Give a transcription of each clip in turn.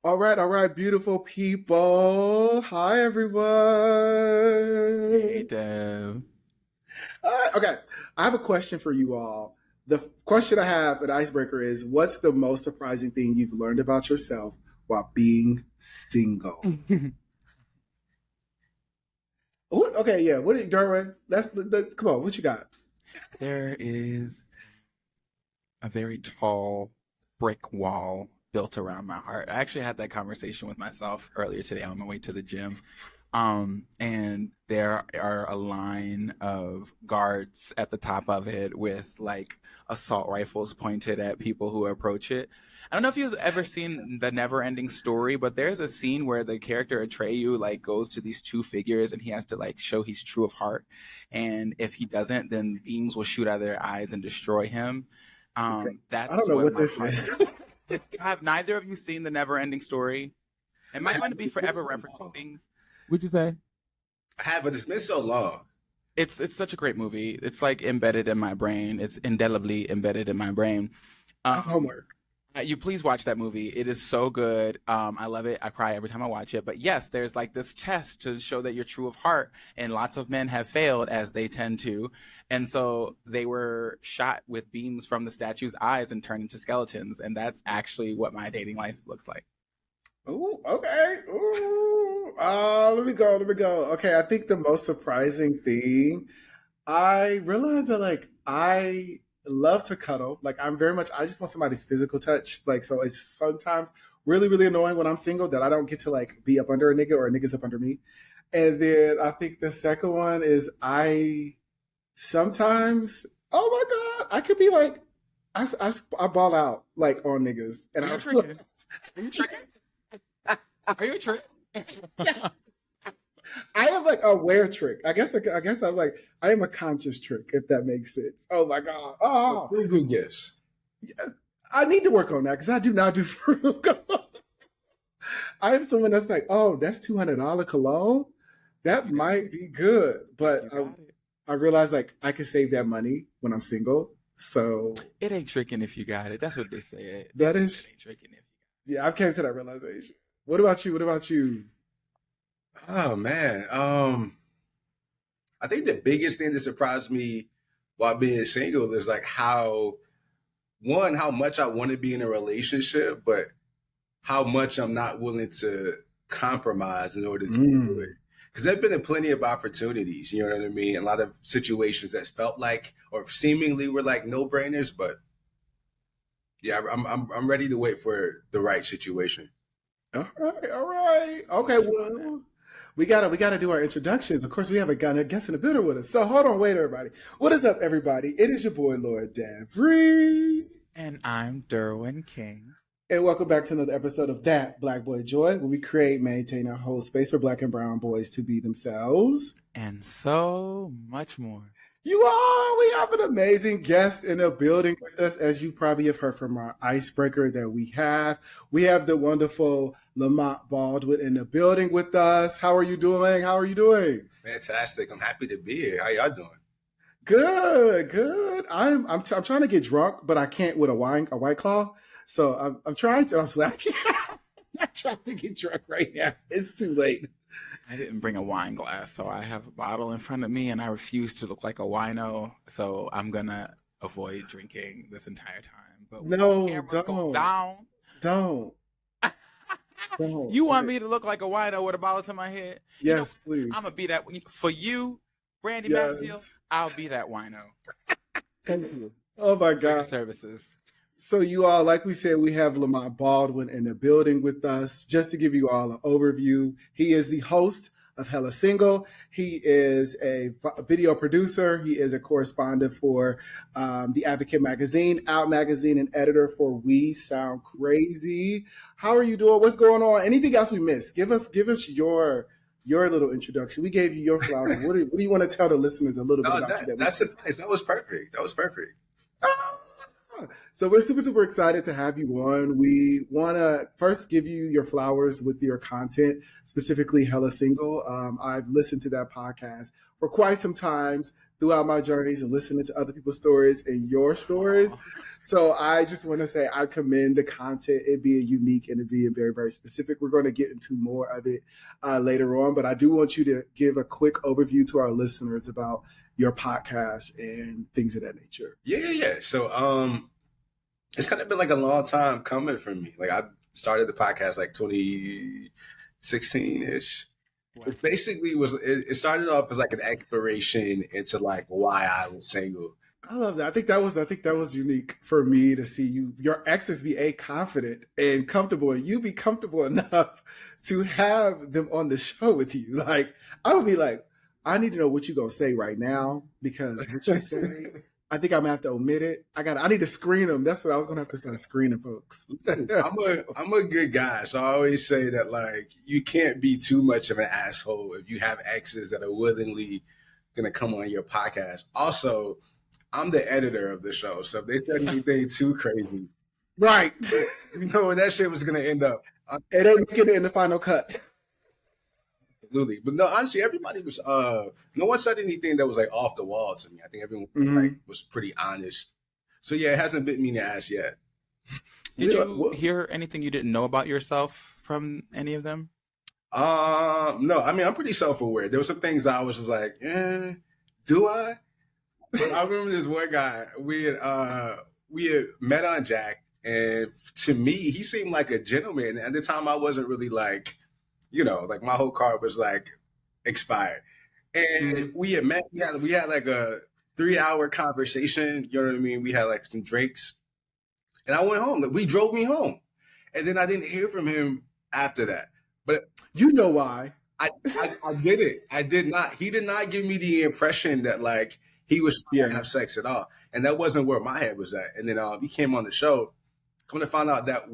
All right, beautiful people. Hi, Hey, everyone. Dev. Okay, I have a question for you all. The question I have, an icebreaker, is what's the most surprising thing you've learned about yourself while being single? Ooh, okay, yeah. What, Derwin? Come on. What you got? There is a very tall brick wall built around my heart. I actually had that conversation with myself earlier today on my way to the gym. And there are a line of guards at the top of it with like assault rifles pointed at people who approach it. I don't know if you've ever seen the Never Ending Story, but there's a scene where the character Atreyu like goes to these two figures and he has to like show he's true of heart. And if he doesn't, then beams will shoot out of their eyes and destroy him. Okay, I don't That's know what what my this heart. is. Have neither of you seen the Never Ending Story? Am I going to be forever referencing things? Would you say? I have, but it's been so long. It's such a great movie. It's like embedded in my brain. It's indelibly embedded in my brain. I have Um, homework. you please watch that movie. It is so good. I love it. I cry every time I watch it. But yes, there's like this test to show that you're true of heart, and lots of men have failed as they tend to. And so they were shot with beams from the statue's eyes and turned into skeletons. And that's actually what my dating life looks like. Ooh, okay. Ooh. Let me go. Let me go. Okay, I think the most surprising thing, I realized that like I love to cuddle. Like I'm very much I just want somebody's physical touch. Like so it's sometimes really, really annoying when I'm single that I don't get to like be up under a nigga or a nigga's up under me. And then I think the second one is I sometimes, oh my God, I could be like I ball out like on niggas. And Are I you tricking? Are you tricking? Are you tricking? I am like a wear trick. I guess I'm like I am a conscious trick, if that makes sense. Oh my God. Oh, Frugal gifts. yeah. I need to work on that because I do not do frugal. I am someone that's like, oh, that's $200 cologne. That You got might it. be good, but You I got it. I realize like I can save that money when I'm single. So It ain't tricking if you got it. That's what they say. They that say is it ain't tricking if yeah, I've came to that realization. What about you? What about you? Oh man. I think the biggest thing that surprised me while being single is like how much I want to be in a relationship, but how much I'm not willing to compromise in order to do it. Mm. Because there've been plenty of opportunities, you know what I mean? A lot of situations that felt like or seemingly were like no brainers, but yeah, I'm ready to wait for the right situation. All right, all right. you. Okay, With you on that. well, we gotta do our introductions. Of course, we have a guest in the building with us. So hold on, wait, everybody. What is up, everybody? It is your boy Lord Devery. And I'm Derwin King. And welcome back to another episode of That Black Boy Joy, where we create, maintain, and hold space for black and brown boys to be themselves. And so much more. We have an amazing guest in the building with us, as you probably have heard from our icebreaker that we have. We have the wonderful Lamont Baldwin in the building with us. How are you doing? How are you doing? Fantastic. I'm happy to be here. How y'all doing? Good, good. I'm trying to get drunk, but I can't with a white claw. So I'm trying to. I'm not trying to get drunk right now. It's too late. I didn't bring a wine glass, so I have a bottle in front of me and I refuse to look like a wino. So I'm gonna avoid drinking this entire time. But when the No, cameras go don't, down, don't, don't. you want Okay. me to look like a wino with a bottle to my head? You know, Yes, please. I'm gonna be that for you, Brandy Maxill. Yes. I'll be that wino Thank you. Oh my for your God. services. So you all, like we said, we have Lamont Baldwin in the building with us. Just to give you all an overview, he is the host of Hella Single. He is a video producer. He is a correspondent for the Advocate magazine, Out magazine, and editor for We Sound Crazy. How are you doing? What's going on? Anything else we missed? Give us your little introduction. We gave you your flowers. What do you want to tell the listeners a little bit No, about you that we that's nice. That was perfect. That was perfect. Ah! So we're super, super excited to have you on. We want to first give you your flowers with your content, specifically Hella Single. I've listened to that podcast for quite some times. throughout my journeys and listening to other people's stories and your stories. Aw. So I just want to say I commend the content, it being unique and it being very, very specific. We're going to get into more of it later on, but I do want you to give a quick overview to our listeners about your podcast and things of that nature. Yeah. So it's kind of been like a long time coming for me. Like I started the podcast like 2016 ish. It basically it started off as like an exploration into like why I was single. I love that. I think that was unique for me to see your exes be confident and comfortable, and you be comfortable enough to have them on the show with you. Like I would be like, I need to know what you gonna say right now because what you say, I think I'm gonna have to omit it. I need to screen them. That's what I was gonna have to start screening folks. I'm a good guy, so I always say that like you can't be too much of an asshole if you have exes that are willingly gonna come on your podcast. Also, I'm the editor of the show, so if they said anything too crazy, Right. you know where that shit was gonna end up. It ain't making it in the final cut. Absolutely, but no, honestly, everybody was. No one said anything that was like off the wall to me. I think everyone like was pretty honest. So yeah, it hasn't bit me in the ass yet. Did you hear anything you didn't know about yourself from any of them? No, I mean I'm pretty self-aware. There were some things I was just like, do I? I remember this one guy we had met on Jack, and to me he seemed like a gentleman. At the time, I wasn't really like, like my whole card was like expired, and we had met. We had like a 3-hour conversation. You know what I mean? We had like some drinks, and I went home. We drove me home, and then I didn't hear from him after that. But you know why? I did it. I did not. He did not give me the impression that like he was trying to have sex at all, and that wasn't where my head was at. And then he came on the show, come to find out that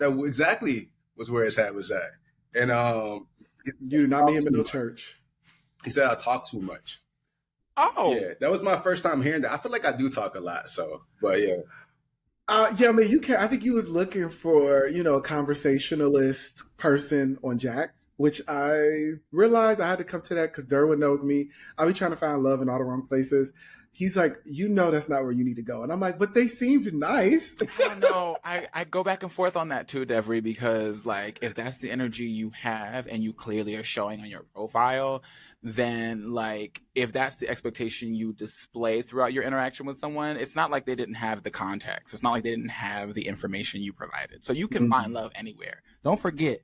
exactly was where his head was at. And you do not meet him in no church. He said I talk too much. Oh, yeah, that was my first time hearing that. I feel like I do talk a lot, so but yeah. Yeah, I mean, you can. I think you was looking for, a conversationalist person on Jax, which I realized I had to come to that because Derwin knows me. I be trying to find love in all the wrong places. He's like, that's not where you need to go. And I'm like, but they seemed nice. I don't know. I go back and forth on that too, Devery, because like if that's the energy you have and you clearly are showing on your profile, then like if that's the expectation you display throughout your interaction with someone, it's not like they didn't have the context. It's not like they didn't have the information you provided. So you can find love anywhere. Don't forget,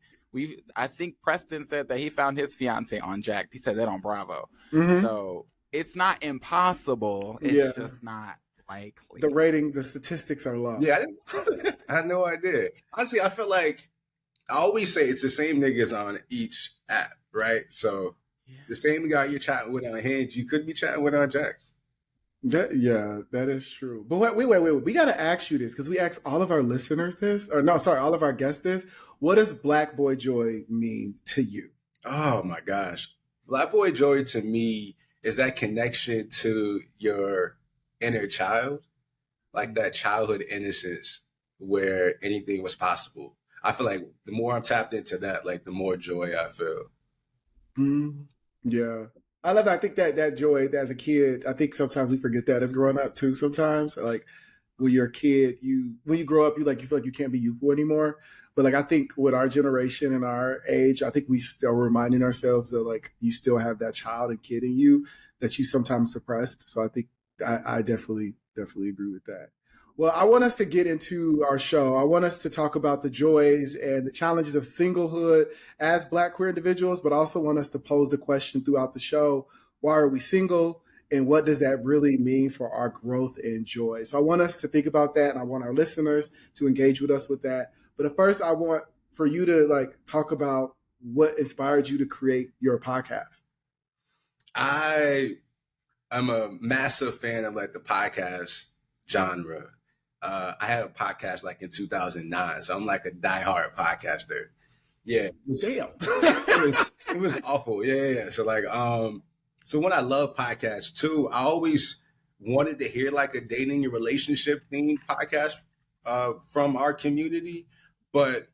I think Preston said that he found his fiance on Jack. He said that on Bravo. So it's not impossible. It's just not likely. The statistics are low. Yeah, I had no idea. Honestly, I feel like I always say it's the same niggas on each app, right? So the same guy you're chatting with on Hinge, you could be chatting with on Jack. That is true. But wait. We got to ask you this because we asked all of our listeners this, all of our guests this. What does Black Boy Joy mean to you? Oh my gosh. Black Boy Joy to me is that connection to your inner child, like that childhood innocence where anything was possible. I feel like the more I'm tapped into that, like the more joy I feel. Yeah. I love that. I think that joy as a kid, I think sometimes we forget that as growing up too. Sometimes like when you're a kid, when you grow up, you feel like you can't be youthful anymore. But like I think with our generation and our age, I think we still reminding ourselves that like you still have that child and kid in you that you sometimes suppressed. So I think I definitely agree with that. Well, I want us to get into our show. I want us to talk about the joys and the challenges of singlehood as Black queer individuals, but also want us to pose the question throughout the show, why are we single? And what does that really mean for our growth and joy? So I want us to think about that, and I want our listeners to engage with us with that. But at first, I want for you to like talk about what inspired you to create your podcast. I am a massive fan of like the podcast genre. I had a podcast like in 2009, so I'm like a diehard podcaster. Yeah, Damn, it was awful. Yeah. So like, so when I love podcasts too, I always wanted to hear like a dating and relationship themed podcast from our community, but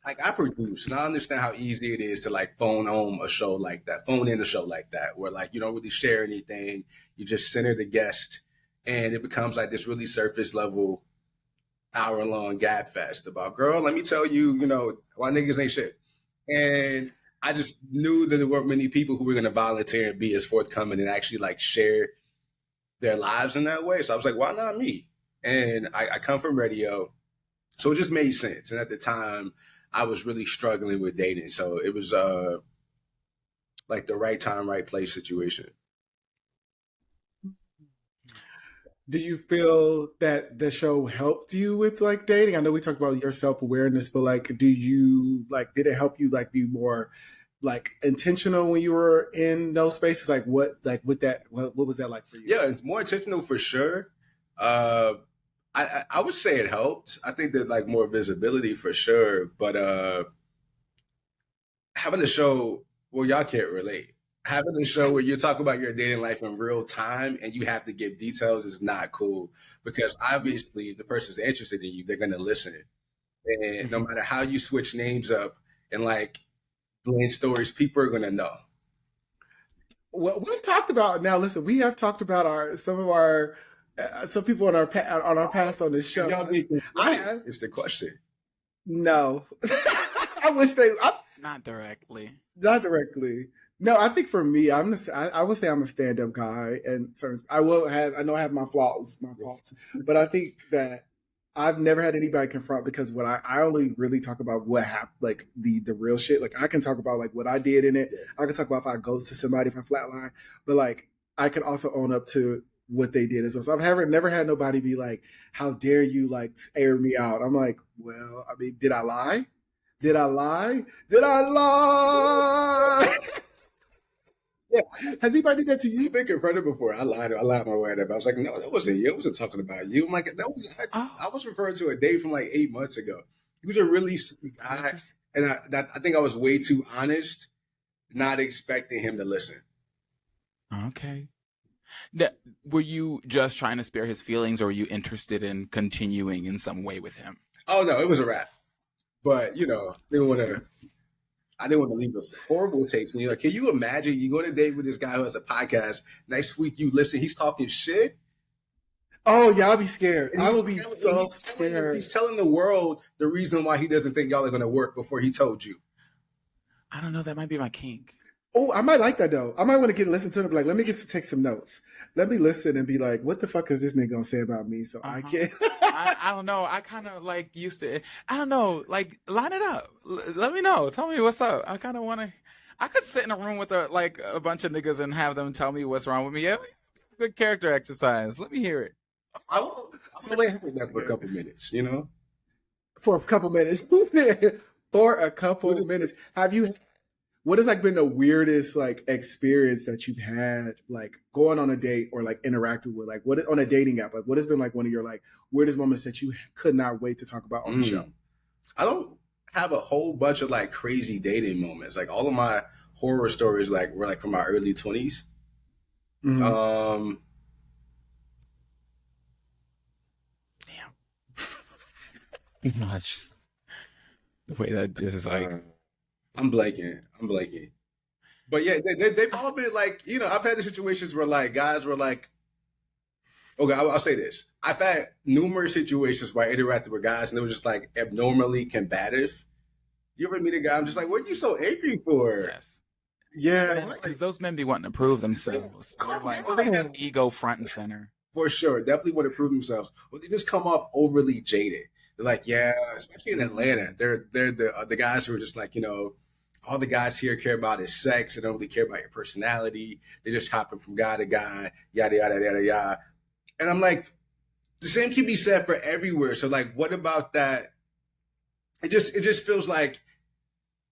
like I produce, and I understand how easy it is to like phone home a show like that, phone in a show like that, where like you don't really share anything, you just center the guest, and it becomes like this really surface level hour long gab fest about girl. Let me tell you, why niggas ain't shit, and I just knew that there weren't many people who were going to volunteer and be as forthcoming and actually like share their lives in that way. So I was like, why not me? And I come from radio, so it just made sense. And at the time, I was really struggling with dating, so it was like the right time, right place situation. Did you feel that the show helped you with like dating? I know we talked about your self awareness, but like, did it help you like be more like intentional when you were in those spaces? Like, what was that like for you? Yeah, it's more intentional for sure. I would say it helped. I think that like more visibility for sure, but having a show, well, y'all can't relate. Having a show where you talk about your dating life in real time and you have to give details is not cool, because obviously if the person's interested in you, they're gonna listen. And no matter how you switch names up and like blend stories, people are gonna know. Well, we've talked about now. Listen, we have talked about some people on our past on this show. Y'all be I right. have It's the question. no. I wish Not directly. not directly. No, I think for me, I would say I'm a stand up guy, and I know I have my faults, but I think that I've never had anybody confront, because what I only really talk about what happened, like the real shit. Like I can talk about like what I did in it. I can talk about if I ghost to somebody, if I flatline, but like I can also own up to what they did as well. So I've never had nobody be like, "How dare you like air me out?" I'm like, well, I mean, did I lie? Did I lie? Did I lie? Yeah, Has anybody did that to you've you? been confronted before. I lied. I lied my way up. I was like, no, that wasn't you. I wasn't talking about you. I'm like, I Oh, was referring to a date from like 8 months ago. He was a really sweet guy, interesting. and I think I was way too honest, not expecting him to listen. Okay. Were you just trying to spare his feelings, or were you interested in continuing in some way with him? Oh no, it was a wrap. But I didn't want to leave a horrible taste. And you're like, can you imagine you go to date with this guy who has a podcast? Next week you listen, he's talking shit. Oh yeah, I'll be scared. And I will be so scared. he's telling the world the reason why he doesn't think y'all are going to work before he told you. I don't know. That might be my kink. Oh, I might like that though. I might want to listen to it and be like, let me take some notes. Let me listen and be like, what the fuck is this nigga gonna say about me? So I can I don't know. I kind of like used to. I don't know. Like line it up. Let me know. Tell me what's up. I kind of want to. I could sit in a room with a bunch of niggas and have them tell me what's wrong with me. Yeah, it's a good character exercise. Let me hear it. I'll wait for that for a couple minutes, for a couple minutes. For a couple minutes. What has like been the weirdest like experience that you've had like going on a date or like interacting with like what on a dating app? Like what has been like one of your like weirdest moments that you could not wait to talk about on the show? I don't have a whole bunch of like crazy dating moments. Like all of my horror stories were like from my early 20s. Mhm. Damn. No, it's just the way that just is like. I'm blanking. But yeah, they've all been like, I've had the situations where like guys were like, okay, I'll say this. I've had numerous situations where I interacted with guys and they were just like abnormally combative. You ever meet a guy, I'm just like, what are you so angry for? Yes. Yeah. Because those men be wanting to prove themselves. They're like, they have ego front and center. For sure. Definitely want to prove themselves. But they just come off overly jaded. They're like, yeah, especially in Atlanta. They're the guys who are just like, all the guys here care about is sex. They don't really care about your personality. They're just hopping from guy to guy, yada, yada, yada, yada. And I'm like, the same can be said for everywhere. So like, what about that? It just feels like,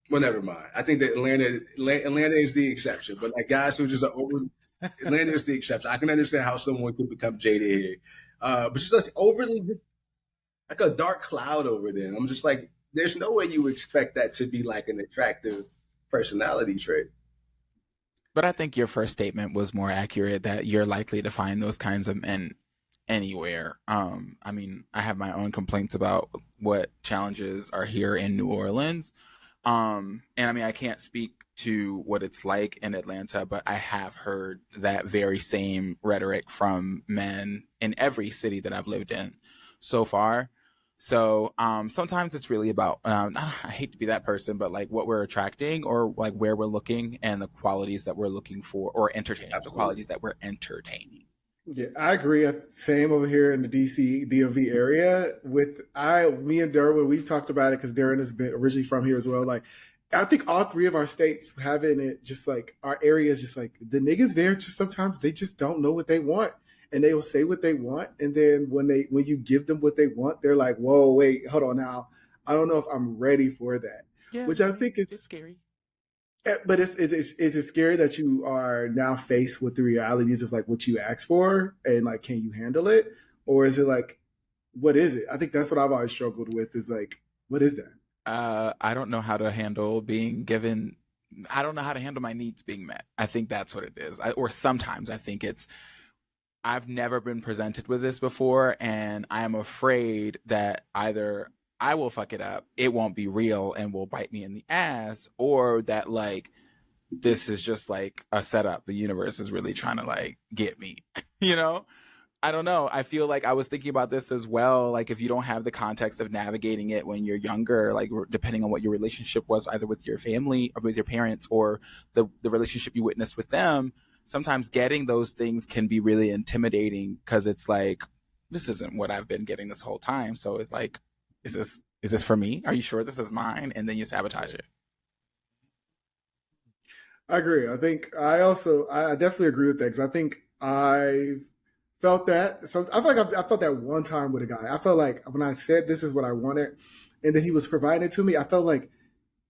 well, never mind. I think that Atlanta is the exception, but like guys who just are over, Atlanta is the exception. I can understand how someone could become jaded here. But just like overly, like a dark cloud over them. I'm just like, there's no way you expect that to be like an attractive personality trait. But I think your first statement was more accurate, that you're likely to find those kinds of men anywhere. I mean, I have my own complaints about what challenges are here in New Orleans. And I mean, I can't speak to what it's like in Atlanta, but I have heard that very same rhetoric from men in every city that I've lived in so far. So sometimes it's really about I hate to be that person, but like what we're attracting or like where we're looking and the qualities that we're looking for or entertaining, the Absolutely. qualities that we're entertaining. Yeah, I agree. Same over here in the DC DMV area. Me and Derwin, we've talked about it because Derwin has been originally from here as well. Like, I think all three of our states having it, just like our areas, just like the niggas there, just sometimes they just don't know what they want, and they will say what they want, and then when you give them what they want, they're like, "Whoa, wait, hold on now, I don't know if I'm ready for that," Yeah, which I think it's is scary. but is it scary that you are now faced with the realities of like what you asked for and like can you handle it, or is it like what is it? I think that's what I've always struggled with is like what is that? I don't know how to handle being given. I don't know how to handle my needs being met. I think that's what it is. Or sometimes I think it's I've never been presented with this before, and I am afraid that either I will fuck it up, it won't be real, and will bite me in the ass, or that like this is just like a setup. The universe is really trying to like get me, you know? I don't know. I feel like I was thinking about this as well. Like, if you don't have the context of navigating it when you're younger, like, depending on what your relationship was, either with your family or with your parents or the relationship you witnessed with them, sometimes getting those things can be really intimidating because it's like, this isn't what I've been getting this whole time. So it's like, is this for me? Are you sure this is mine? And then you sabotage it. I agree. I think I definitely agree with that because I think I felt that. So I feel like I felt that one time with a guy. I felt like when I said this is what I wanted, and then he was providing it to me. I felt like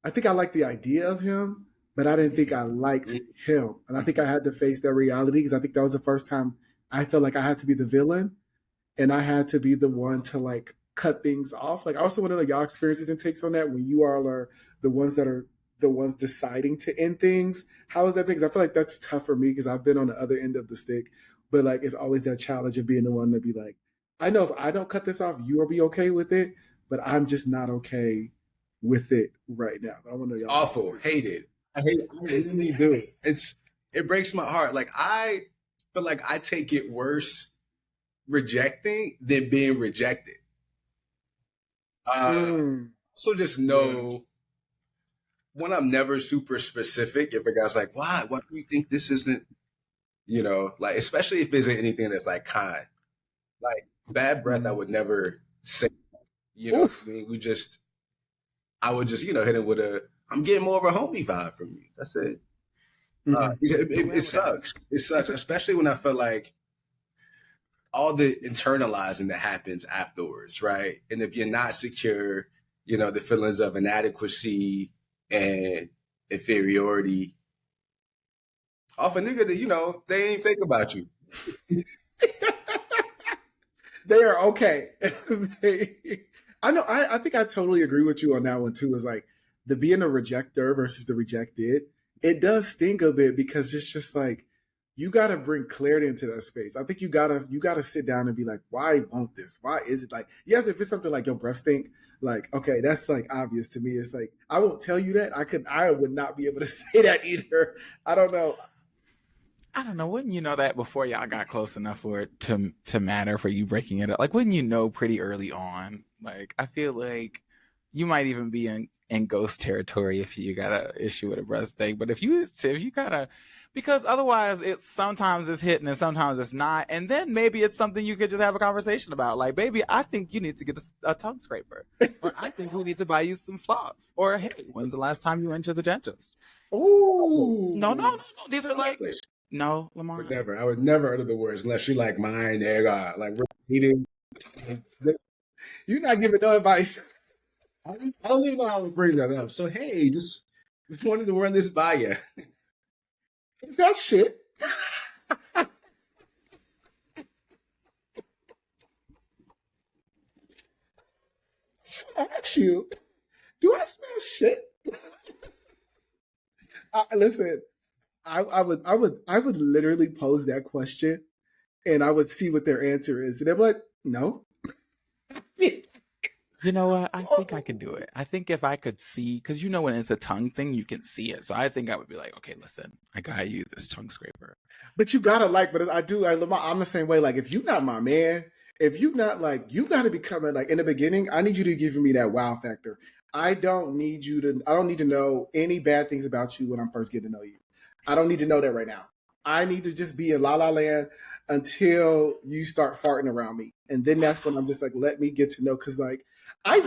I think I liked the idea of him, but I didn't think I liked him, and I think I had to face that reality because I think that was the first time I felt like I had to be the villain and I had to be the one to like cut things off. Like I also want to know y'all experiences and takes on that when you all are the ones that are the ones deciding to end things. How is that thing? Because I feel like that's tough for me because I've been on the other end of the stick, but like it's always that challenge of being the one to be like, I know if I don't cut this off, you will be okay with it, but I'm just not okay with it right now. I want to know y'all thoughts Awful. too. Hate it. I hate it. I really do. It breaks my heart. Like I feel like I take it worse rejecting than being rejected. Mm, So just yeah. know when I'm never super specific, if a guy's like, why do you think this isn't, like, especially if there's anything that's like kind, like bad breath, I Mm. would never say, Oof. I mean, I would just, hit him with I'm getting more of a homie vibe from you. That's it. Mm-mm. It Whoever that sucks. is. It sucks, especially when I feel like all the internalizing that happens afterwards, right? And if you're not secure, the feelings of inadequacy and inferiority off a nigga that, they ain't think about you. They are okay. I know. I think I totally agree with you on that one too. Is like the being a rejecter versus the rejected. It does sting a bit because it's just like you got to bring clarity into that space. I think you gotta sit down and be like, why won't this? Why is it like? Yes, if it's something like your breath stink, like okay, that's like obvious to me. It's like I won't tell you that. I would not be able to say that either. I don't know. I don't know. Wouldn't you know that before y'all got close enough for it to matter for you breaking it up? Like, wouldn't you know pretty early on? Like, I feel like you might even be in ghost territory if you got a issue with a breast steak. But if you gotta, because otherwise sometimes it's hitting and sometimes it's not, and then maybe it's something you could just have a conversation about. Like, baby, I think you need to get a tongue scraper, or I think we need to buy you some floss, or hey, when's the last time you went to the dentist? No, no, no, Ooh. no. These are like no, Would Lamont. never. I would never utter the words unless you like mine, nigga. Like we're eating. You're not giving no advice. I don't even know how to bring that up. So hey, just wanted to run this by you. Is that shit? So I ask you, do I smell shit? Listen, I would literally pose that question and I would see what their answer is, and they're like, "No." You know what? I think I could do it. I think if I could see, because you know when it's a tongue thing, you can see it. So I think I would be like, okay, listen, I gotta use this tongue scraper. But you gotta like, but I'm the same way. Like, if you're not my man, if you not like, you gotta be coming like in the beginning. I need you to give me that wow factor. I don't need to know any bad things about you when I'm first getting to know you. I don't need to know that right now. I need to just be in la la land until you start farting around me, and then that's when I'm just like, let me get to know, because like I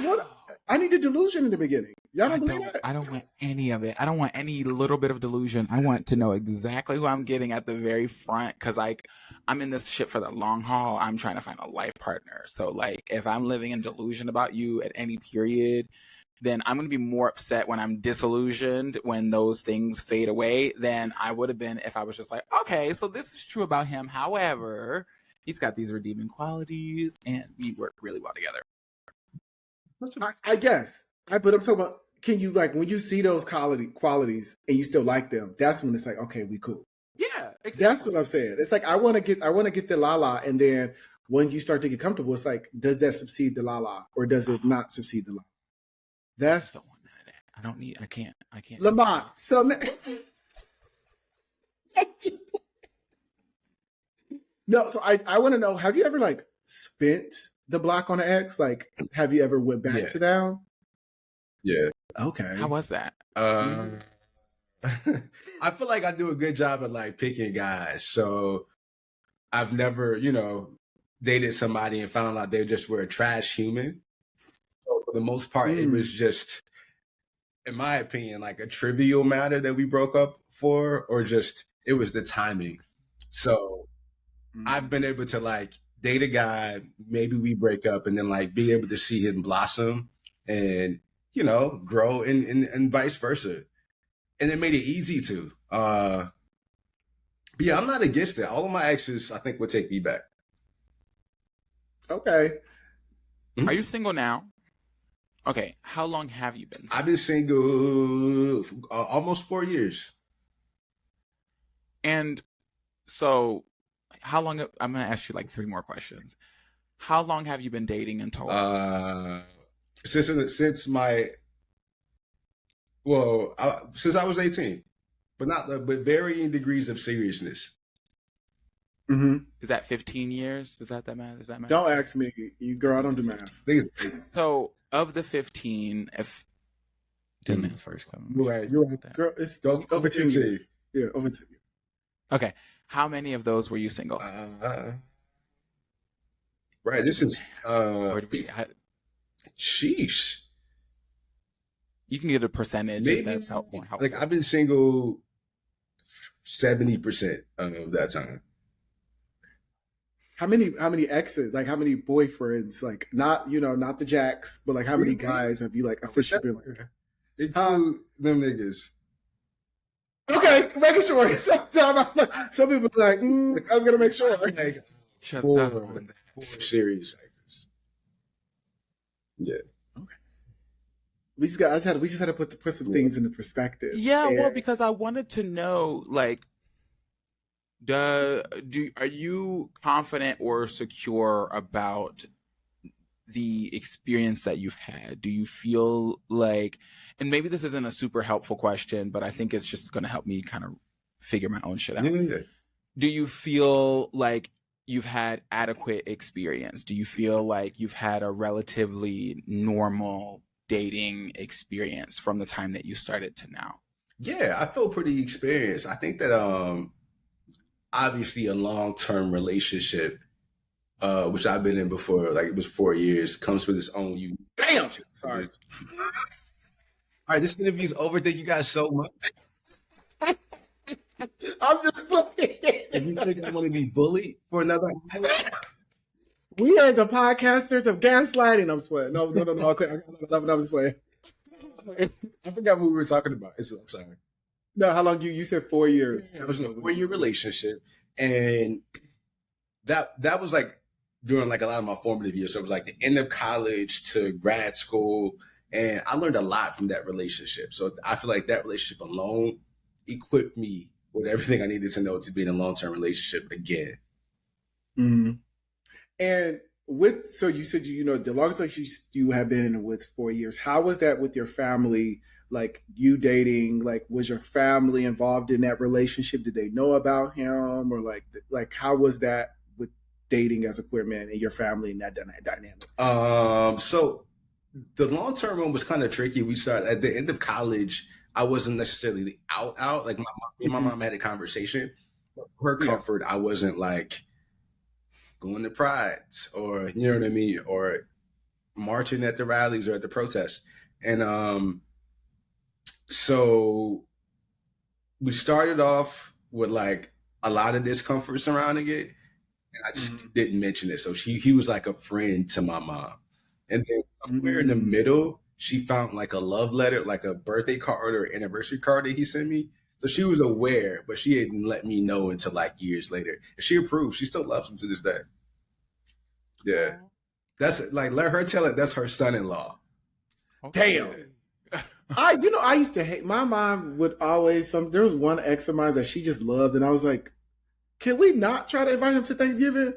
need the delusion in the beginning. Y'all don't believe that? I don't want any of it. I don't want any little bit of delusion. I want to know exactly who I'm getting at the very front, because like I'm in this shit for the long haul. I'm trying to find a life partner. So like if I'm living in delusion about you at any period, then I'm going to be more upset when I'm disillusioned when those things fade away than I would have been if I was just like, okay, so this is true about him. However, he's got these redeeming qualities and we work really well together. I guess. But I'm talking about, can you, like, when you see those qualities and you still like them, that's when it's like, okay, we cool. Yeah, exactly. That's what I'm saying. It's like I want to get the la la, and then when you start to get comfortable, it's like, does that succeed the la la, or does it not succeed the la? That's I can't. Lamont. So no, so I want to know, have you ever like spent the block on an ex? Like, have you ever went back to them? Yeah. Okay. How was that? I feel like I do a good job at like picking guys. So I've never, dated somebody and found out they just were a trash human. So for the most part, it was just, in my opinion, like a trivial matter that we broke up for, or just, it was the timing. So I've been able to like date a guy, maybe we break up, and then like be able to see him blossom and, grow and vice versa. And it made it easy to. But yeah, I'm not against it. All of my exes, I think, would take me back. Okay. Are you single now? Okay. How long have you been single? I've been single almost 4 years. And so how long, I'm going to ask you like 3 more questions. How long have you been dating in total? Since I was 18, but varying degrees of seriousness. Mm-hmm. Is that 15 years? Is that math? Don't ask me, you girl. I don't do math. So of the 15, if did math first come, you're right. Girl, it's over 10 years. Yeah, over 10 years. Okay, how many of those were you single? Right. This is sheesh. You can get a percentage if that's helpful. Like I've been single 70% of that time. How many exes? Like how many boyfriends? Like not the jacks, but like how many guys have you like officially been like? Include them niggas. Okay, making sure. Some people are like, I was gonna make sure. Shut four serious exes. Yeah. We just had to put some things into perspective. Yeah, well, because I wanted to know, like, are you confident or secure about the experience that you've had? Do you feel like, and maybe this isn't a super helpful question, but I think it's just going to help me kind of figure my own shit out. Yeah. Do you feel like you've had adequate experience? Do you feel like you've had a relatively normal dating experience from the time that you started to now? Yeah, I feel pretty experienced. I think that obviously a long-term relationship, which I've been in before, like it was 4 years, comes with its own Damn! Sorry. All right, this interview's over. Thank you guys so much. I'm just playing. If you think I want to be bullied for another hour? We are the podcasters of gaslighting. I'm sweating. No. I'm just playing. I forgot what we were talking about. I'm sorry. No, how long you said 4 years? It was a 4-year relationship, and that was like during like a lot of my formative years. So it was like the end of college to grad school, and I learned a lot from that relationship. So I feel like that relationship alone equipped me with everything I needed to know to be in a long-term relationship again. Mm-hmm. And with so you said the longest like you have been in with 4 years. How was that with your family? Like you dating, like was your family involved in that relationship? Did they know about him, or like how was that with dating as a queer man and your family and that dynamic? So the long term one was kind of tricky. We started at the end of college. I wasn't necessarily out. Like me and my Mm-hmm. mom had a conversation. For her Yeah. comfort, I wasn't like going to prides or you know what I mean, or marching at the rallies or at the protests. And so we started off with like a lot of discomfort surrounding it. And I Mm-hmm. just didn't mention it. So he was like a friend to my mom. And then somewhere in the Mm-hmm. middle, she found like a love letter, like a birthday card or anniversary card that he sent me. So she was aware, but she didn't let me know until like years later. And she approved. She still loves him to this day. Yeah. Oh, That's like, let her tell it. That's her son-in-law. Damn. okay. I used to hate my mom would always there was one ex of mine that she just loved, and I was like, can we not try to invite him to Thanksgiving?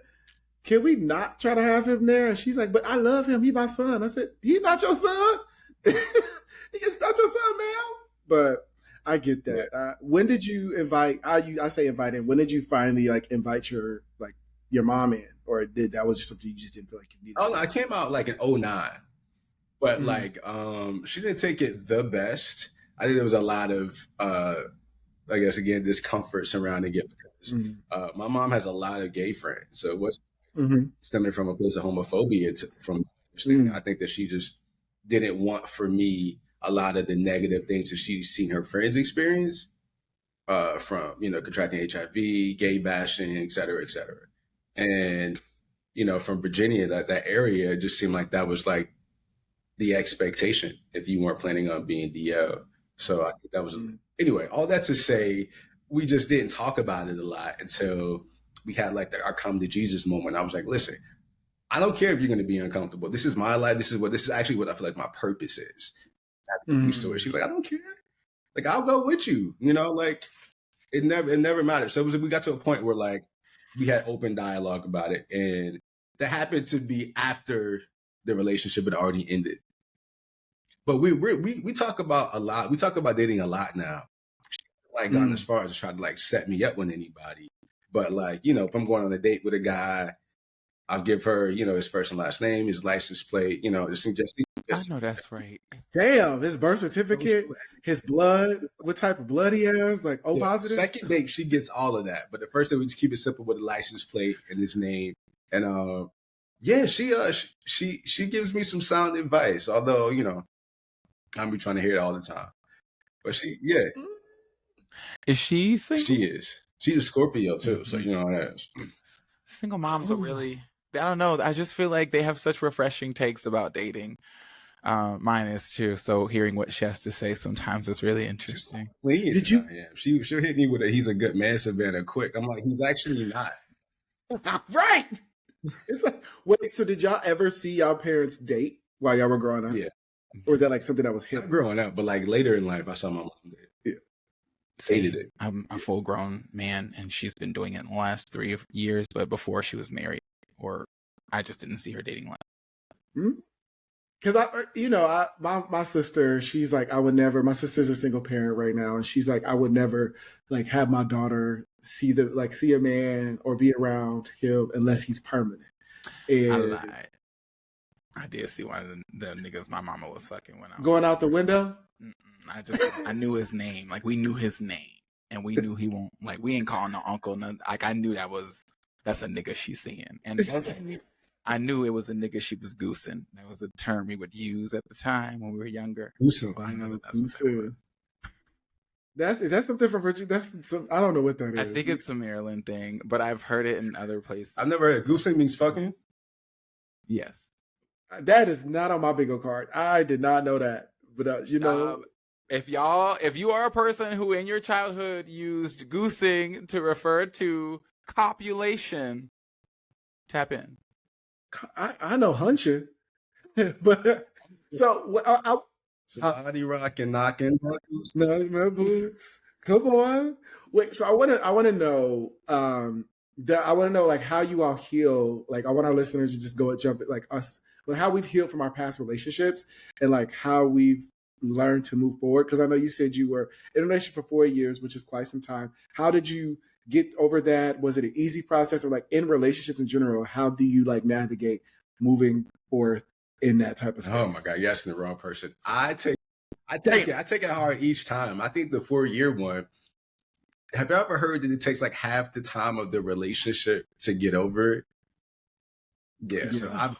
Can we not try to have him there? And she's like, but I love him. He's my son. I said, he's not your son. He's not your son, ma'am. But I get Yeah. that. When did you invite? I say invite in. When did you finally like invite your mom in, or did that was just something you just didn't feel like you needed? Oh, no, I came out like in 09. But Mhm. like she didn't take it the best. I think there was a lot of I guess again discomfort surrounding it because Mm-hmm. my mom has a lot of gay friends. So it was Mm-hmm. stemming from a place of homophobia from my understanding. I think that she just didn't want for me a lot of the negative things that she's seen her friends experience from, contracting HIV, gay bashing, et cetera, et cetera. And, from Virginia, that area, it just seemed like that was like the expectation if you weren't planning on being DL. So I think that was anyway. All that to say, we just didn't talk about it a lot until we had like our come to Jesus moment. I was like, listen, I don't care if you're going to be uncomfortable. This is my life. This is actually what I feel like my purpose is. Used to it. She was like, I don't care. Like I'll go with you. Like it never mattered. So we got to a point where like we had open dialogue about it, and that happened to be after the relationship had already ended. But we talk about a lot. We talk about dating a lot now. Like gone as far as to try to like set me up with anybody. But like, if I'm going on a date with a guy, I'll give her, his first and last name, his license plate, just I know that's right. Damn, his birth certificate, his blood, what type of blood he has, like O positive. Second date, she gets all of that. But the first date, we just keep it simple with a license plate and his name. And yeah, she gives me some sound advice. Although, I'm be trying to hear it all the time. But yeah. Is she single? She is. She's a Scorpio too, so that. Single moms are really, I don't know. I just feel like they have such refreshing takes about dating. Mine is too. So hearing what she has to say sometimes is really interesting. Did you? She'll hit me with he's a good man, Savannah, quick. I'm like, he's actually not. Right. It's like, wait, so did y'all ever see y'all parents date while y'all were growing up? Yeah. Or is that like something that was hidden? Not growing up, but like later in life, I saw my mom date. Yeah. Hated it. I'm a full grown man, and she's been doing it in the last 3 years, but before she was married, or I just didn't see her dating last. Because my sister, she's like, I would never. My sister's a single parent right now, and she's like, I would never like have my daughter see a man or be around him unless he's permanent. And I lied. I did see one of the niggas my mama was fucking when I was going out the window. I knew his name. Like we knew his name, and we knew he won't. Like we ain't calling no uncle. None. Like I knew that's a nigga she's seeing, and I knew it was a nigga she was goosing. That was the term we would use at the time when we were younger. Goosing. I know that's what that was. Is that something from Virginia? I don't know what that is. I think it's a Maryland thing, but I've heard it in other places. I've never heard it. Goosing means fucking? Yeah. That is not on my bingo card. I did not know that. But if you are a person who in your childhood used goosing to refer to copulation, tap in. I know hunching, but so body rocking, knocking, no boots. Come on, wait. So I want to know. I want to know like how you all heal. Like I want our listeners to just go and jump like us, like how we've healed from our past relationships and like how we've learned to move forward. Because I know you said you were in a relationship for 4 years, which is quite some time. How did you get over that? Was it an easy process, or like in relationships in general? How do you like navigate moving forth in that type of Oh my space? God, you're asking the wrong person. I Damn. take it hard each time. I think the 4 year one. Have you ever heard that it takes like half the time of the relationship to get over it? Yeah, so Yeah.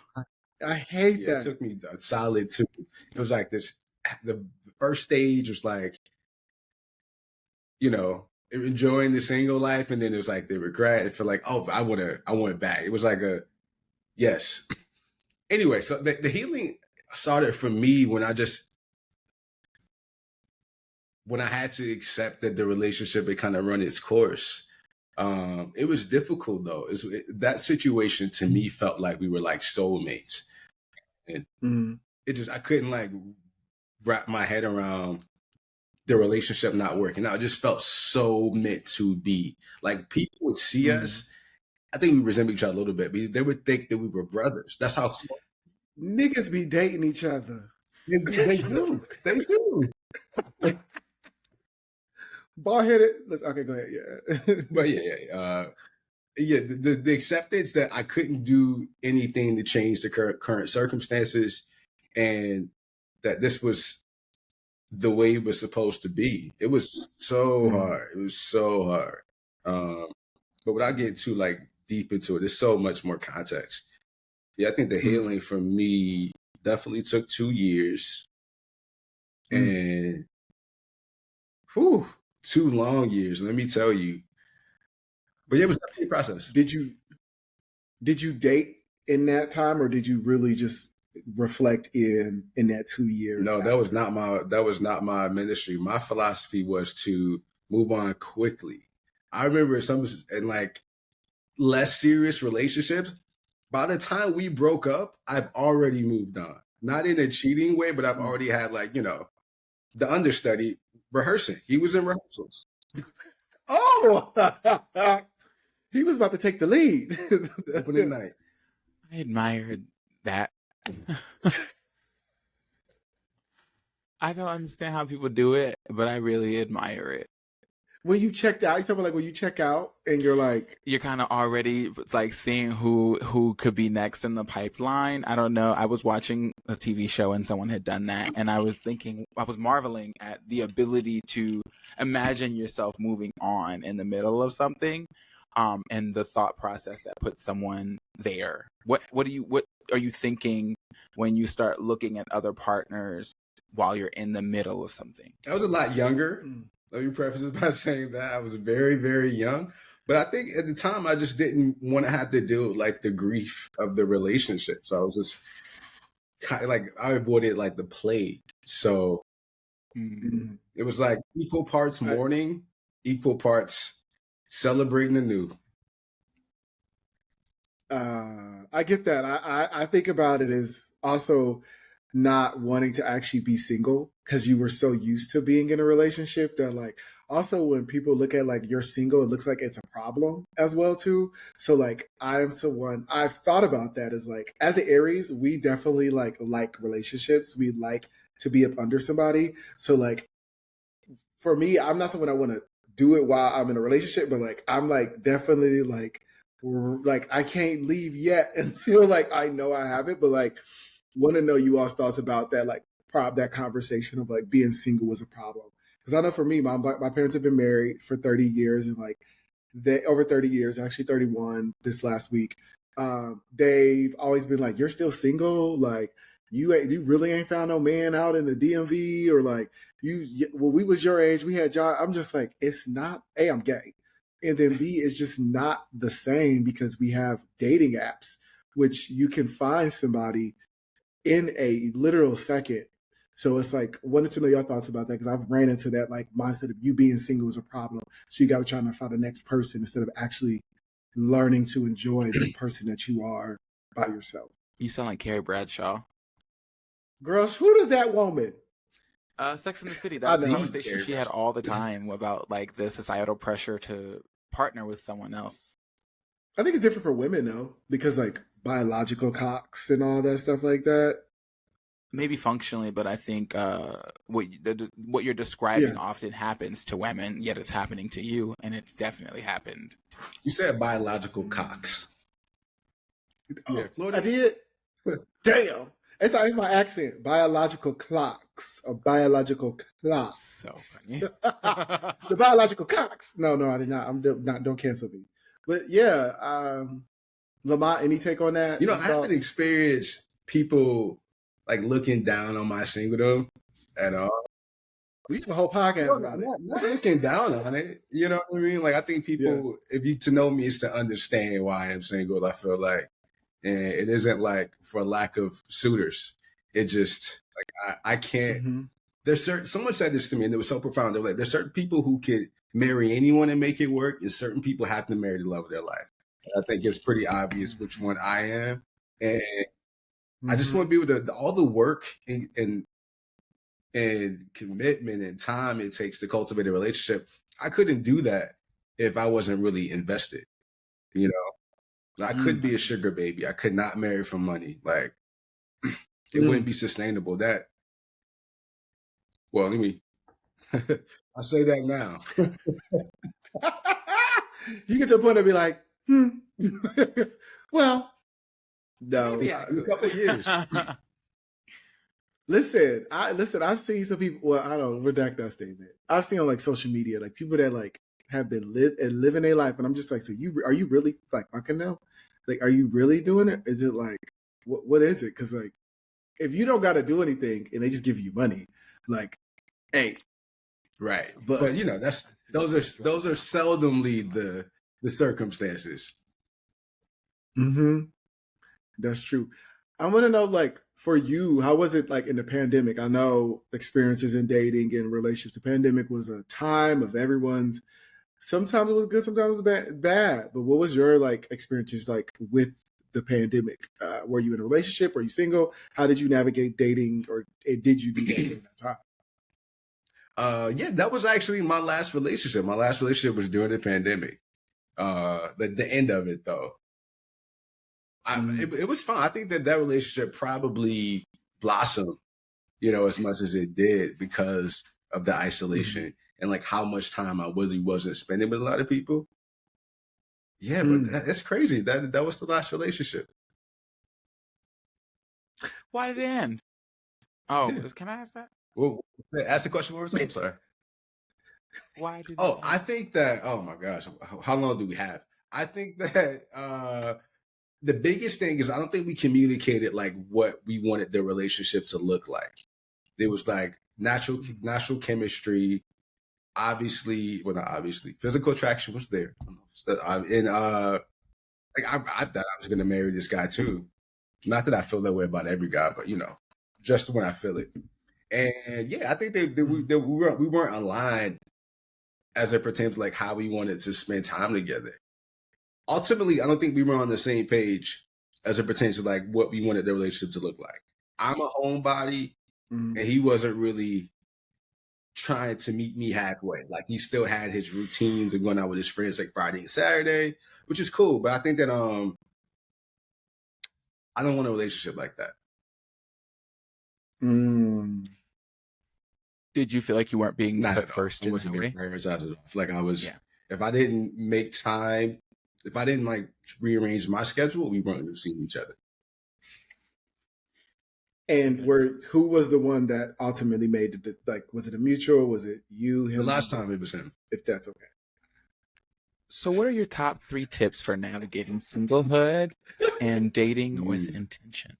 I hate it that. took me a solid two. It was like this. The first stage was like, you know, enjoying the single life, and then it was like the regret. It felt like, oh, I want it back. It was like a yes. Anyway, so the healing started for me when I had to accept that the relationship had kind of run its course. It was difficult though. That situation to me felt like we were like soulmates, and Mm. it just I couldn't like wrap my head around the relationship not working out. It just felt so meant to be. Like people would see Mm. us. I think we resemble each other a little bit. But they would think that we were brothers. That's how close Niggas be dating each other. they do. They do. Bald headed. Okay, go ahead. Yeah. But yeah, the acceptance that I couldn't do anything to change the current circumstances, and that this was the way it was supposed to be. It was so hard. It was so hard. But without getting too like deep into it, there's so much more context. Yeah, I think the healing for me definitely took 2 years, and 2 long years. Let me tell you. But yeah, it was definitely a process. Did you date in that time, or did you really just reflect in that 2 years No, after? that was not my ministry. My philosophy was to move on quickly. I remember some in like less serious relationships. By the time we broke up, I've already moved on. Not in a cheating way, but I've already had like, the understudy rehearsing. He was in rehearsals. Oh, he was about to take the lead. Opening night. I admired that. I don't understand how people do it, but I really admire it. When you checked out, you talking about like when you check out and you're like, You're kind of already like seeing who could be next in the pipeline. I don't know. I was watching a TV show and someone had done that, and I was marveling at the ability to imagine yourself moving on in the middle of something, and the thought process that puts someone there. What are you thinking when you start looking at other partners while you're in the middle of something? I was a lot younger. Let me preface it by saying that I was very, very young. But I think at the time I just didn't want to have to deal with like the grief of the relationship. So I was just kind of like I avoided like the plague. So it was like equal parts mourning, equal parts celebrating the new. I get that. I think about it as also not wanting to actually be single because you were so used to being in a relationship that like also when people look at like you're single, it looks like it's a problem as well too. So like I'm someone I've thought about that as like as an Aries, we definitely like relationships. We like to be up under somebody. So like for me, I'm not someone I want to do it while I'm in a relationship, but like I'm like definitely like I can't leave yet until like I know I have it. But like want to know you all's thoughts about that, like that conversation of like being single was a problem. Because I know for me, my parents have been married for 30 years, and like they over 30 years, actually 31 this last week. They've always been like, "You're still single, like you really ain't found no man out in the DMV, or like when we was your age, we had job." I'm just like, it's not. A, I'm gay, and then B, it's just not the same because we have dating apps, which you can find somebody in a literal second. So it's like wanted to know your thoughts about that because I've ran into that like mindset of you being single is a problem. So you got to try to find the next person instead of actually learning to enjoy the person that you are by yourself. You sound like Carrie Bradshaw. Girls, who does that woman? Sex in the City. That I was a know. conversation she had all the time about like the societal pressure to partner with someone else. I think it's different for women though, because like biological clocks and all that stuff like that. Maybe functionally, but I think what you're Yeah. describing often happens to women, yet it's happening to you, and it's definitely happened. You said biological cocks. Yeah, Oh, I Florida. did. Damn. It's my accent. Biological clocks or biological So clocks. funny. The biological clocks. No, I did not. Not. Don't cancel me. But yeah, Lamont, any take on that? You know, Any I haven't thoughts? experienced people like looking down on my singledom at all. We have a whole podcast No, about it. not looking down on it. You know what I mean? Like I think Yeah. people, if you to know me, is to understand why I'm single. I feel like, and it isn't like for lack of suitors. It just like I can't. Mm-hmm. There's certain. Someone said this to me, and it was so profound. They were like, there's certain people who could marry anyone and make it work, and certain people have to marry the love of their life. And I think it's pretty obvious which one I am, and I just want to be able to all the work and commitment and time it takes to cultivate a relationship. I couldn't do that if I wasn't really invested. You know, I couldn't be a sugar baby. I could not marry for money. Like it wouldn't be sustainable. That well, let me. I say that now. You get to a point of be like, well, no. Maybe in a couple of years. Listen. I've seen some people. Well, I don't redact that statement. I've seen on like social media, like people that like have been living their life, and I'm just like, so are you really like fucking them? Like, are you really doing it? Is it like what is it? Because like, if you don't got to do anything and they just give you money, like, hey, right. But you know, those are seldomly the circumstances. Mm-hmm. That's true. I want to know, like, for you, how was it like in the pandemic? I know experiences in dating and relationships. The pandemic was a time of everyone's. Sometimes it was good, sometimes it was bad. But what was your like experiences like with the pandemic? Were you in a relationship? Were you single? How did you navigate dating, or did you do that during that time? Yeah, that was actually my last relationship. My last relationship was during the pandemic. The end of it though. It was fun. I think that relationship probably blossomed, you know, as much as it did because of the isolation and like how much time I really wasn't spending with a lot of people. Yeah, but that's crazy. That was the last relationship. Why did it end? Oh, can I ask that? Well, ask the question one more time. I'm sorry. Why did? Oh, I think that. Oh my gosh, how long do we have? I think that the biggest thing is I don't think we communicated like what we wanted the relationship to look like. There was like natural chemistry. Obviously, well, not obviously, physical attraction was there. And like I thought I was gonna marry this guy too. Not that I feel that way about every guy, but you know, just when I feel it. And yeah, I think that we weren't aligned as it pertains to like how we wanted to spend time together. Ultimately, I don't think we were on the same page as it pertains to like what we wanted the relationship to look like. I'm a homebody, and he wasn't really trying to meet me halfway. Like he still had his routines of going out with his friends like Friday and Saturday, which is cool. But I think that I don't want a relationship like that. Did you feel like you weren't being put first in the way? Like I was. Yeah. If I didn't make time, if I didn't like rearrange my schedule, we weren't going to see each other. And who was the one that ultimately made it? Like, was it a mutual? Was it you? Him? The last time it was him. If that's okay. So, what are your top 3 tips for navigating singlehood and dating with intention?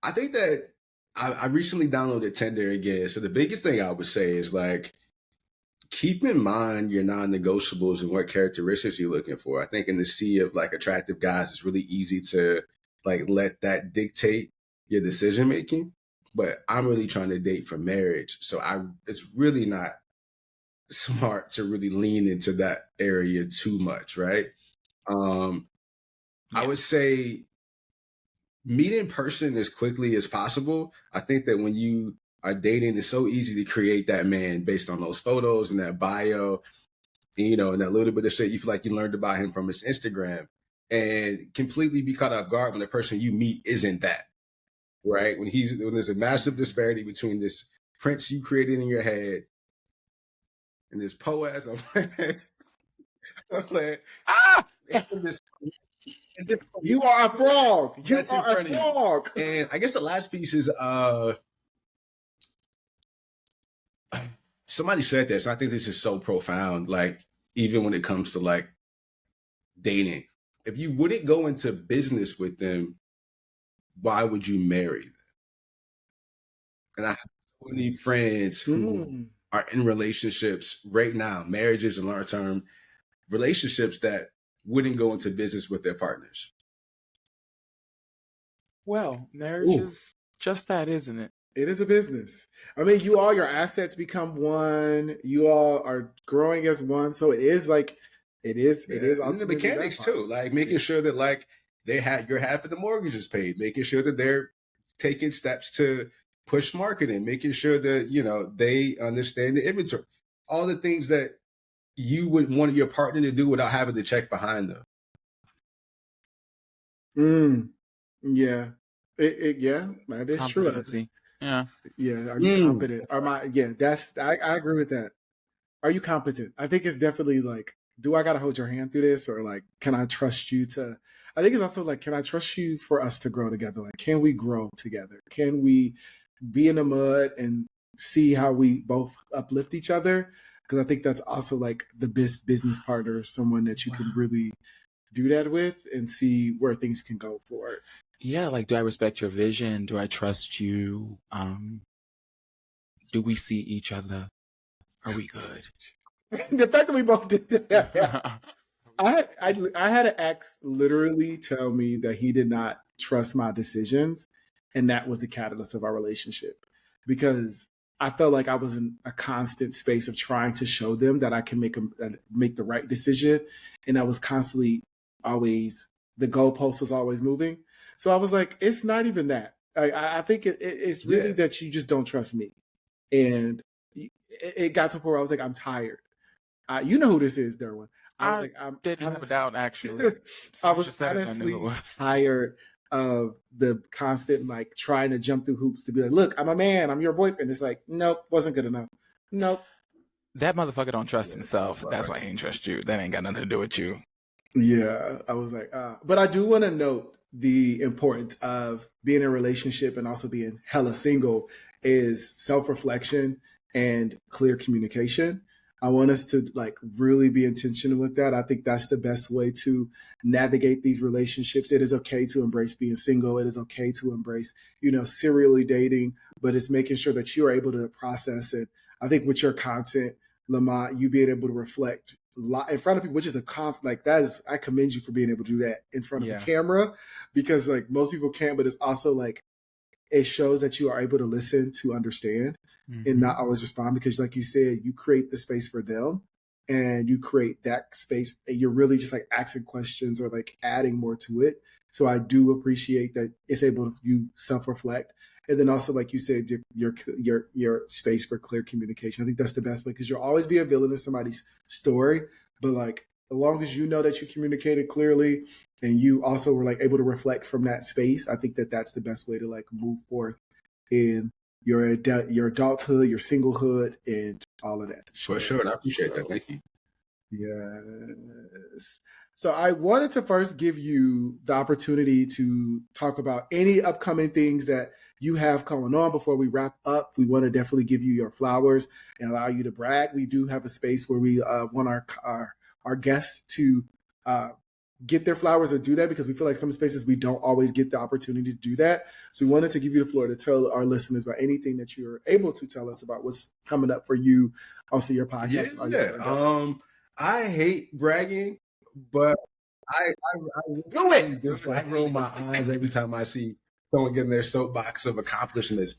I think that I recently downloaded Tinder again. So the biggest thing I would say is like, keep in mind your non-negotiables and what characteristics you're looking for. I think in the sea of like attractive guys, it's really easy to like let that dictate your decision making. But I'm really trying to date for marriage, so it's really not smart to really lean into that area too much, right? I would say meet in person as quickly as possible. I think that when you are dating, it's so easy to create that man based on those photos and that bio, and, you know, and that little bit of shit you feel like you learned about him from his Instagram. and completely be caught off guard when the person you meet isn't that, right? When there's a massive disparity between this prince you created in your head and this poet. I'm playing, Ah! and this, You are a frog. You That's in are a front of you. frog. And I guess the last piece is somebody said this. I think this is so profound. Like, even when it comes to like dating, if you wouldn't go into business with them, why would you marry them? And I have so many friends who are in relationships right now, marriages and long-term relationships, that wouldn't go into business with their partners. Well, marriage is just that, isn't it? It is a business. I mean, your assets become one. You all are growing as one. So it is like, it is And the ultimately mechanics that part. too, like making sure that like your half of the mortgage is paid, making sure that they're taking steps to push marketing, making sure that, you know, they understand the inventory, all the things that you would want your partner to do without having to check behind them. Yeah. Yeah, that is true. Competency. Yeah. Yeah. Are you competent? I agree with that. Are you competent? I think it's definitely like, do I gotta hold your hand through this? Or like, can I trust you to, I think it's also like, can I trust you for us to grow together? Like, can we grow together? Can we be in the mud and see how we both uplift each other? Because I think that's also like the business partner, someone that you can really do that with and see where things can go forward. Yeah, like, do I respect your vision? Do I trust you? Do we see each other? Are we good? The fact that we both did that. I had an ex literally tell me that he did not trust my decisions, and that was the catalyst of our relationship, because I felt like I was in a constant space of trying to show them that I can make the right decision, and I was constantly always, the goalpost was always moving. So I was like, it's not even that. I think it's really that you just don't trust me, and it got to a point where I was like, I'm tired. You know who this is, Derwin. I was I didn't have a doubt, actually. I was honestly tired of the constant like trying to jump through hoops to be like, look, I'm a man, I'm your boyfriend. It's like, nope, wasn't good enough. Nope. That motherfucker don't trust himself. That's why he ain't trust you. That ain't got nothing to do with you. Yeah, I was like, but I do want to note the importance of being in a relationship and also being hella single is self-reflection and clear communication. I want us to like really be intentional with that. I think that's the best way to navigate these relationships. It is okay to embrace being single. It is okay to embrace, serially dating, but it's making sure that you are able to process it. I think with your content, Lamont, you being able to reflect in front of people, which is I commend you for being able to do that in front of the camera, because like most people can't, but it's also like, it shows that you are able to listen, to understand, and not always respond, because like you said, you create the space for them and you create that space and you're really just like asking questions or like adding more to it. So I do appreciate that it's able to you self-reflect. And then also, like you said, your space for clear communication. I think that's the best way, because you'll always be a villain in somebody's story. But like, as long as you know that you communicated clearly and you also were like able to reflect from that space, I think that that's the best way to like move forth in your adulthood, your singlehood, and all of that. For sure. I appreciate that. Thank you. Yes. So I wanted to first give you the opportunity to talk about any upcoming things that you have going on before we wrap up. We want to definitely give you your flowers and allow you to brag. We do have a space where we want our guests to get their flowers or do that, because we feel like some spaces we don't always get the opportunity to do that. So we wanted to give you the floor to tell our listeners about anything that you're able to tell us about what's coming up for you, also your podcast. Yeah. I hate bragging, but I do it. I roll my eyes every time I see someone getting their soapbox of accomplishments.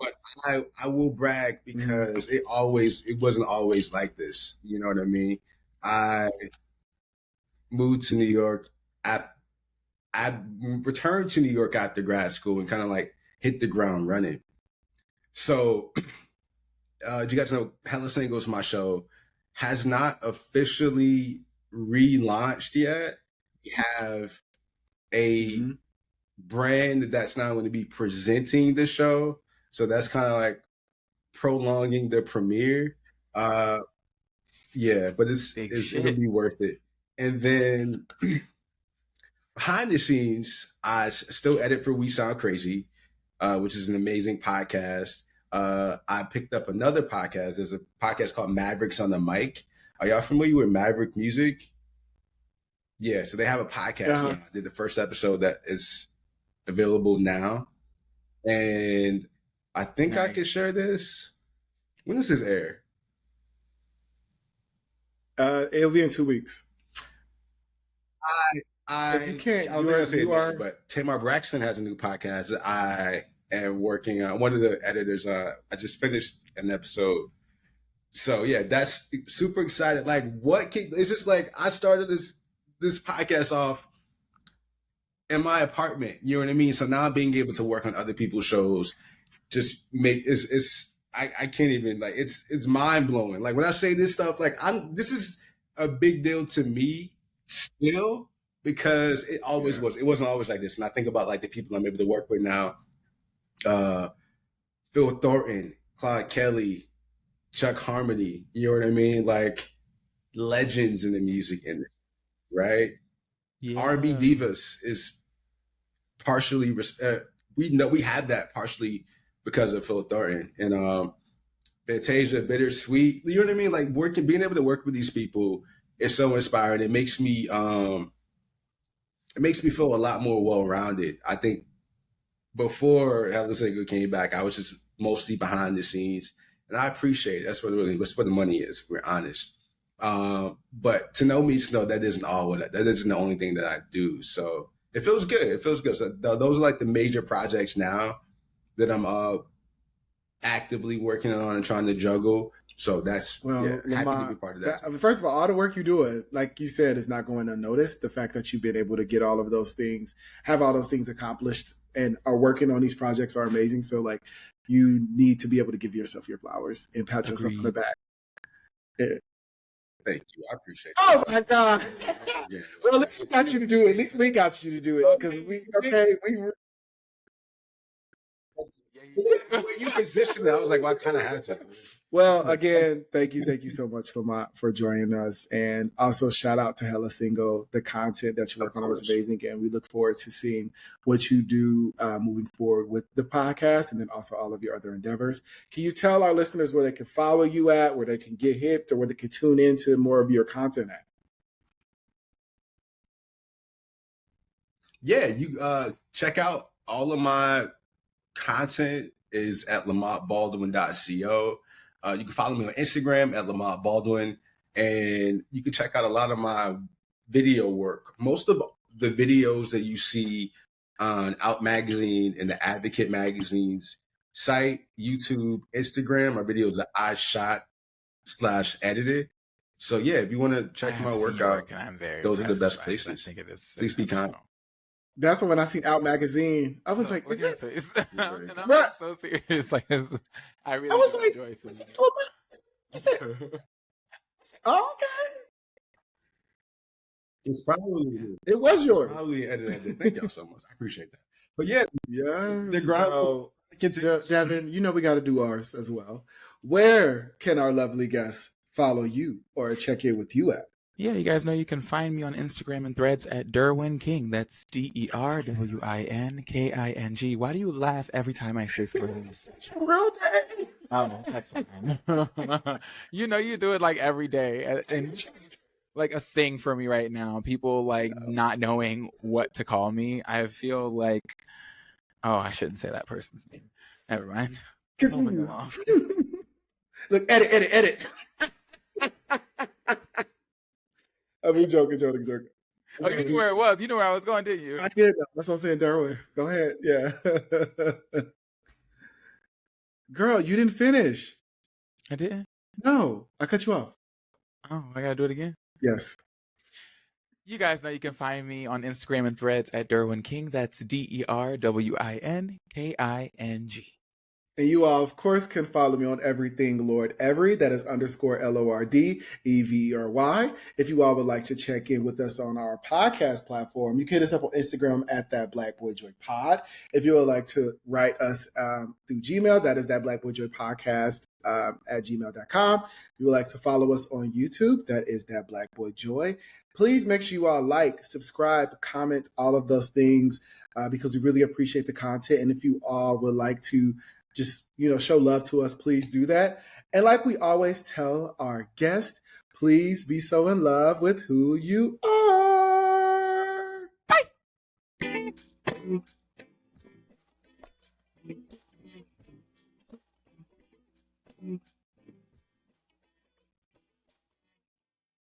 But I will brag, because it wasn't always like this. You know what I mean? I moved to New York. I returned to New York after grad school and kind of like hit the ground running. So, you guys know Hella Singles, my show, has not officially relaunched yet, have a Mm-hmm. brand that's not going to be presenting the show. So that's kind of like prolonging the premiere. Yeah, but Big it'll shit. be worth it. And then behind the scenes, I still edit for We Sound Crazy, which is an amazing podcast. I picked up another podcast. There's a podcast called Mavericks on the Mic. Are y'all familiar with Maverick Music? Yeah, so they have a podcast now. Uh-huh. I did the first episode that is available now. And I think I can Nice. share this. When does this air? It'll be in 2 weeks. If you I can't, don't you think are I say you name, are. but Tamar Braxton has a new podcast that I am working on. One of the editors, I just finished an episode. So yeah, that's super excited. Like it's just like I started this podcast off in my apartment. You know what I mean? So now being able to work on other people's shows just make it's I can't even like it's mind blowing. Like when I say this stuff, like this is a big deal to me still because it always Yeah. was. It wasn't always like this. And I think about like the people I'm able to work with now. Phil Thornton, Claude Kelly, Chuck Harmony, you know what I mean? Like legends in the music industry, right? Yeah. R&B divas is partially we know we have that partially because of Phil Thornton and Fantasia, Bittersweet. You know what I mean? Like being able to work with these people is so inspiring. It makes me feel a lot more well rounded. I think before Hella Single came back, I was just mostly behind the scenes, and I appreciate it. That's what the money is. If we're honest. But to know me, to know that isn't all that isn't the only thing that I do. So it feels good. It feels good. So those are like the major projects now that I'm actively working on and trying to juggle. So that's happy to be Lamont, part of that. first of all the work you do, like you said, is not going unnoticed. The fact that you've been able to get all of those things, have all those things accomplished, and are working on these projects are amazing. So like, you need to be able to give yourself your flowers and pat yourself on the back. Yeah. Thank you. I appreciate it. Oh my God. Yeah. Well, at least we got you to do it. At least we got you to do it because we When you positioned it, I was like, well, I kind of had to. Well, again, thank you so much, Lamont, for joining us, and also shout out to Hella Single. The content that you work on is amazing, and we look forward to seeing what you do moving forward with the podcast, and then also all of your other endeavors. Can you tell our listeners where they can follow you at, where they can get hipped, or where they can tune into more of your content at? Yeah, you check out all of my content is at lamontbaldwin.co. You can follow me on Instagram at Lamont Baldwin, and you can check out a lot of my video work. Most of the videos that you see on Out Magazine and the Advocate Magazine's site, YouTube, Instagram are videos that I shot / edited. So yeah, if you want to check my work out, those are the best places. I think it is. Please be kind. That's when I seen Out Magazine. I was like, is this? And I'm not so serious. Like, I really was like, enjoy is this some. Lamont? Oh, okay. It's probably It was yours. probably edited. Thank y'all so much. I appreciate that. But yeah, Yes. the grind. So, Devin, you know we got to do ours as well. Where can our lovely guests follow you or check in with you at? Yeah, you guys know you can find me on Instagram and Threads at Derwin King. That's DerwinKing. Why do you laugh every time I say Threads? It's your real name. Oh, that's fine. You know you do it like every day. And like a thing for me right now. People like not knowing what to call me. I feel like, oh, I shouldn't say that person's name. Never mind. Continue. Look, edit. I mean, joking. Oh, you knew where it was. You knew where I was going, didn't you? I did. That's what I'm saying, Derwin. Go ahead. Yeah. Girl, you didn't finish. I didn't? No, I cut you off. Oh, I gotta do it again? Yes. You guys know you can find me on Instagram and Threads at Derwin King. That's DerwinKing. And you all, of course, can follow me on everything Lord Every. That is underscore LORDEVERY. If you all would like to check in with us on our podcast platform, you can hit us up on Instagram at that Black Boy Joy Pod. If you would like to write us through Gmail, that is that Black Boy Joy Podcast at gmail.com. If you would like to follow us on YouTube, that is that Black Boy Joy. Please make sure you all like, subscribe, comment, all of those things because we really appreciate the content. And if you all would like to just, show love to us, please do that. And like we always tell our guests, please be so in love with who you are. Bye.